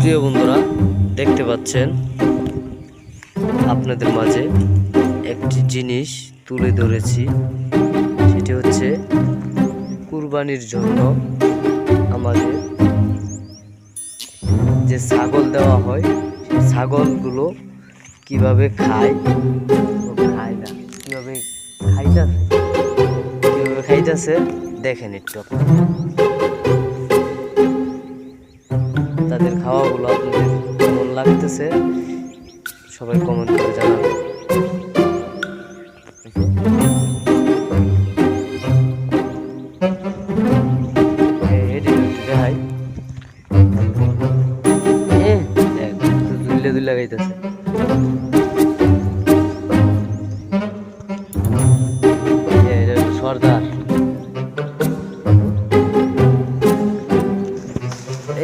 প্রিয় বন্ধুরা, দেখতে পাচ্ছেন আপনাদের মাঝে একটি জিনিস তুলে ধরেছি। সেটি হচ্ছে কুরবানির জন্য আমাদের যে ছাগল দেওয়া হয়, সেই ছাগলগুলো কিভাবে খায় না, কিভাবে খাইতেছে দেখেন একটু আপনারা। তাদের খাওয়াগুলো আপনাদের কেমন লাগতেছে সবাই কমেন্ট করে জানাবেন। দেখাই দুলে দুলে গাইতেছে। সর্দার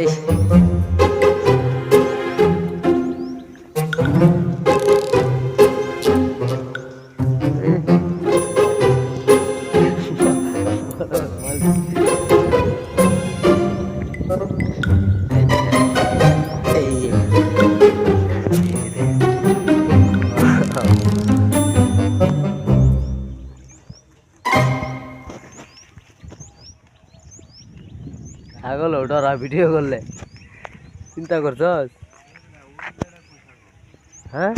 এই ছাগল ওটা ভিডিও করলে চিন্তা করছস? হ্যাঁ।